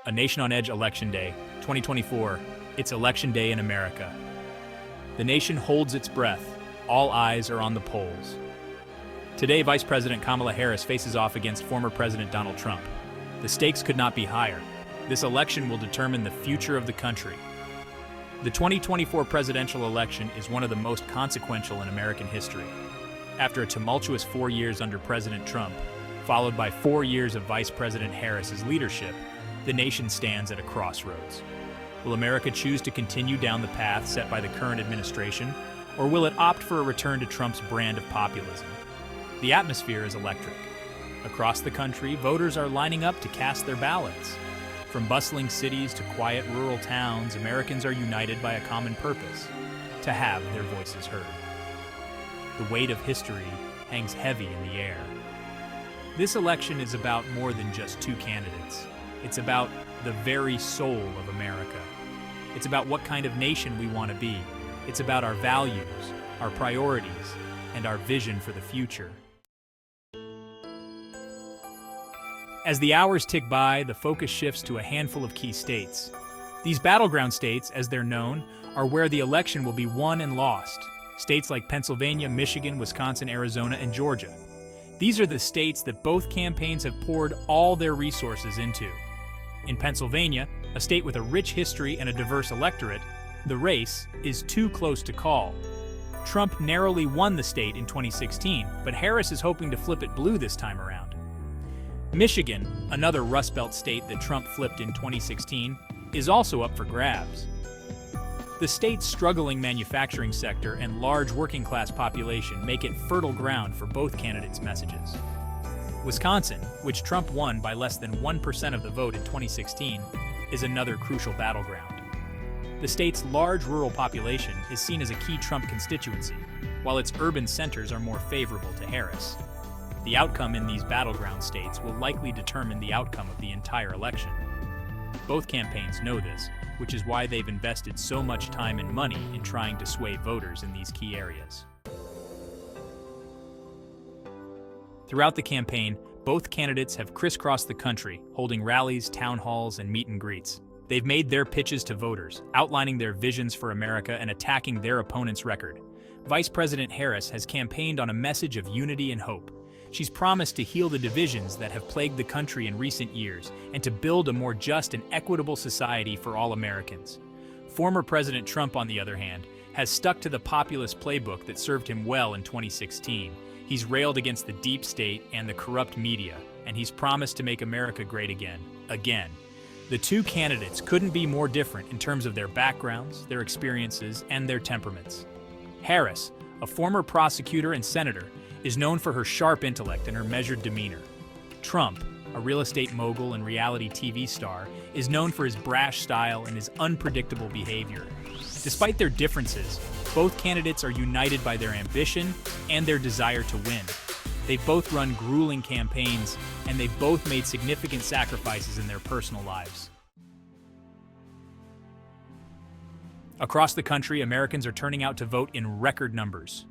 A Nation on Edge Election Day, 2024. It's Election Day in America. The nation holds its breath. All eyes are on the polls. Today, Vice President Kamala Harris faces off against former President Donald Trump. The stakes could not be higher. This election will determine the future of the country. The 2024 presidential election is one of the most consequential in American history. After a tumultuous 4 years under President Trump, followed by 4 years of Vice President Harris's leadership, the nation stands at a crossroads. Will America choose to continue down the path set by the current administration, or will it opt for a return to Trump's brand of populism? The atmosphere is electric. Across the country, voters are lining up to cast their ballots. From bustling cities to quiet rural towns, Americans are united by a common purpose: to have their voices heard. The weight of history hangs heavy in the air. This election is about more than just two candidates. It's about the very soul of America. It's about what kind of nation we want to be. It's about our values, our priorities, and our vision for the future. As the hours tick by, the focus shifts to a handful of key states. These battleground states, as they're known, are where the election will be won and lost. States like Pennsylvania, Michigan, Wisconsin, Arizona, and Georgia. These are the states that both campaigns have poured all their resources into. In Pennsylvania, a state with a rich history and a diverse electorate, the race is too close to call. Trump narrowly won the state in 2016, but Harris is hoping to flip it blue this time around. Michigan, another Rust Belt state that Trump flipped in 2016, is also up for grabs. The state's struggling manufacturing sector and large working-class population make it fertile ground for both candidates' messages. Wisconsin, which Trump won by less than 1% of the vote in 2016, is another crucial battleground. The state's large rural population is seen as a key Trump constituency, while its urban centers are more favorable to Harris. The outcome in these battleground states will likely determine the outcome of the entire election. Both campaigns know this, which is why they've invested so much time and money in trying to sway voters in these key areas. Throughout the campaign, both candidates have crisscrossed the country, holding rallies, town halls, and meet and greets. They've made their pitches to voters, outlining their visions for America and attacking their opponent's record. Vice President Harris has campaigned on a message of unity and hope. She's promised to heal the divisions that have plagued the country in recent years and to build a more just and equitable society for all Americans. Former President Trump, on the other hand, has stuck to the populist playbook that served him well in 2016. He's railed against the deep state and the corrupt media, and he's promised to make America great again. The two candidates couldn't be more different in terms of their backgrounds, their experiences, and their temperaments. Harris, a former prosecutor and senator, is known for her sharp intellect and her measured demeanor. Trump, a real estate mogul and reality TV star, is known for his brash style and his unpredictable behavior. Despite their differences, both candidates are united by their ambition and their desire to win. They've both run grueling campaigns, and they've both made significant sacrifices in their personal lives. Across the country, Americans are turning out to vote in record numbers.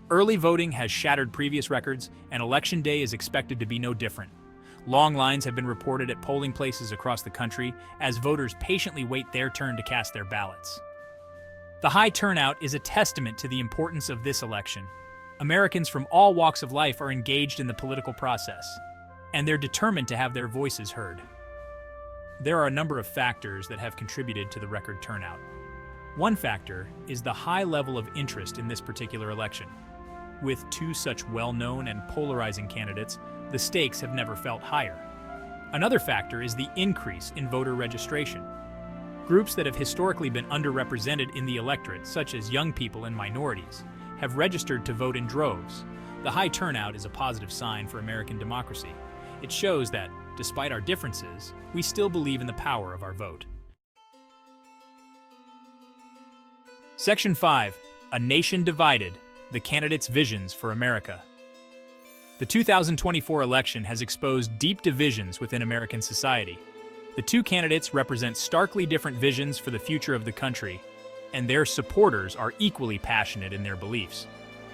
Early voting has shattered previous records, and Election Day is expected to be no different. Long lines have been reported at polling places across the country as voters patiently wait their turn to cast their ballots. The high turnout is a testament to the importance of this election. Americans from all walks of life are engaged in the political process, and they're determined to have their voices heard. There are a number of factors that have contributed to the record turnout. One factor is the high level of interest in this particular election. With two such well-known and polarizing candidates, the stakes have never felt higher. Another factor is the increase in voter registration. Groups that have historically been underrepresented in the electorate, such as young people and minorities, have registered to vote in droves. The high turnout is a positive sign for American democracy. It shows that, despite our differences, we still believe in the power of our vote. Section 5. A Nation Divided. The Candidates' Visions for America. The 2024 election has exposed deep divisions within American society. The two candidates represent starkly different visions for the future of the country, and their supporters are equally passionate in their beliefs.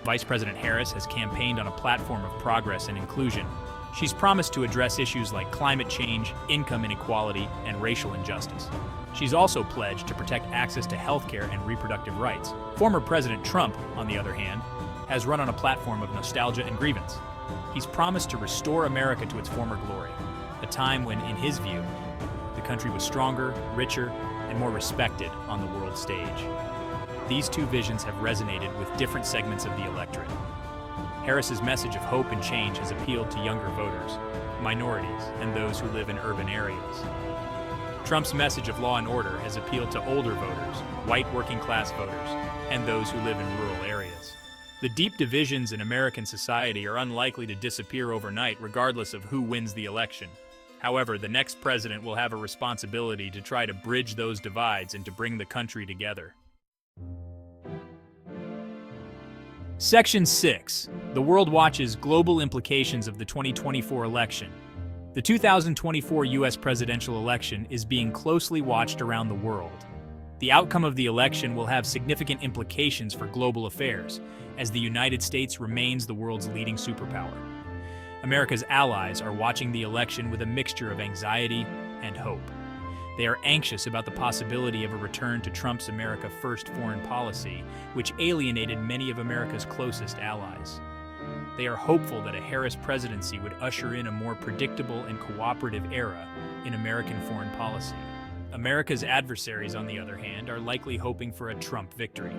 Vice President Harris has campaigned on a platform of progress and inclusion, She's promised to address issues like climate change, income inequality, and racial injustice. She's also pledged to protect access to healthcare and reproductive rights. Former President Trump, on the other hand, has run on a platform of nostalgia and grievance. He's promised to restore America to its former glory, a time when, in his view, the country was stronger, richer, and more respected on the world stage. These two visions have resonated with different segments of the electorate. Harris's message of hope and change has appealed to younger voters, minorities, and those who live in urban areas. Trump's message of law and order has appealed to older voters, white working-class voters, and those who live in rural areas. The deep divisions in American society are unlikely to disappear overnight regardless of who wins the election. However, the next president will have a responsibility to try to bridge those divides and to bring the country together. Section 6. The world watches global implications of the 2024 election. The 2024 U.S. presidential election is being closely watched around the world. The outcome of the election will have significant implications for global affairs, as the United States remains the world's leading superpower. America's allies are watching the election with a mixture of anxiety and hope. They are anxious about the possibility of a return to Trump's America First foreign policy, which alienated many of America's closest allies. They are hopeful that a Harris presidency would usher in a more predictable and cooperative era in American foreign policy. America's adversaries, on the other hand, are likely hoping for a Trump victory.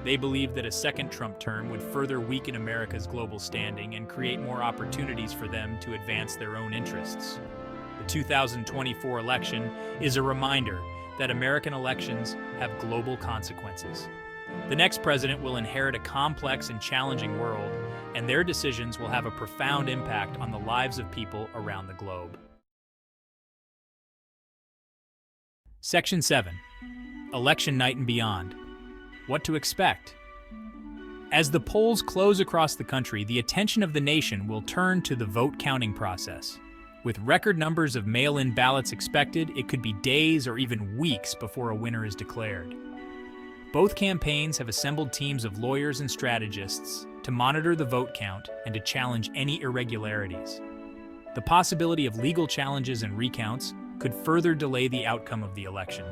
They believe that a second Trump term would further weaken America's global standing and create more opportunities for them to advance their own interests. The 2024 election is a reminder that American elections have global consequences. The next president will inherit a complex and challenging world, and their decisions will have a profound impact on the lives of people around the globe. Section 7. Election night and beyond. What to expect? As the polls close across the country, the attention of the nation will turn to the vote counting process. With record numbers of mail-in ballots expected, it could be days or even weeks before a winner is declared. Both campaigns have assembled teams of lawyers and strategists to monitor the vote count and to challenge any irregularities. The possibility of legal challenges and recounts could further delay the outcome of the election.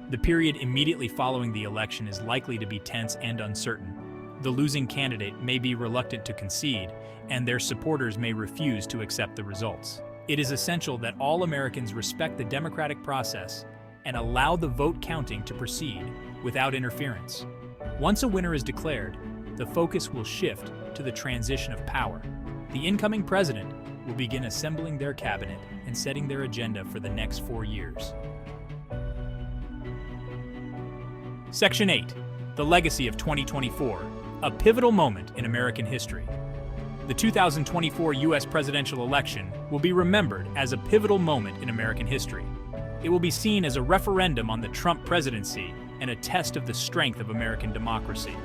The period immediately following the election is likely to be tense and uncertain. The losing candidate may be reluctant to concede, and their supporters may refuse to accept the results. It is essential that all Americans respect the democratic process and allow the vote counting to proceed without interference. Once a winner is declared, the focus will shift to the transition of power. The incoming president will begin assembling their cabinet and setting their agenda for the next 4 years. Section 8. The legacy of 2024, a pivotal moment in American history. The 2024 U.S. presidential election will be remembered as a pivotal moment in American history. It will be seen as a referendum on the Trump presidency and a test of the strength of American democracy.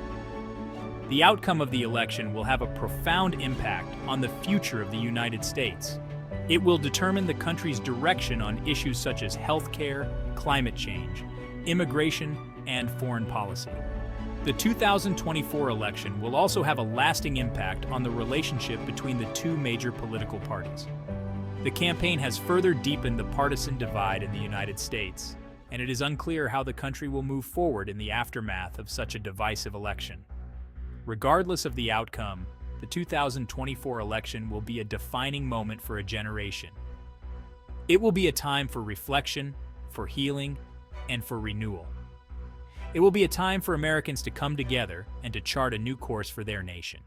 The outcome of the election will have a profound impact on the future of the United States. It will determine the country's direction on issues such as healthcare, climate change, immigration, and foreign policy. The 2024 election will also have a lasting impact on the relationship between the two major political parties. The campaign has further deepened the partisan divide in the United States, and it is unclear how the country will move forward in the aftermath of such a divisive election. Regardless of the outcome, the 2024 election will be a defining moment for a generation. It will be a time for reflection, for healing, and for renewal. It will be a time for Americans to come together and to chart a new course for their nation.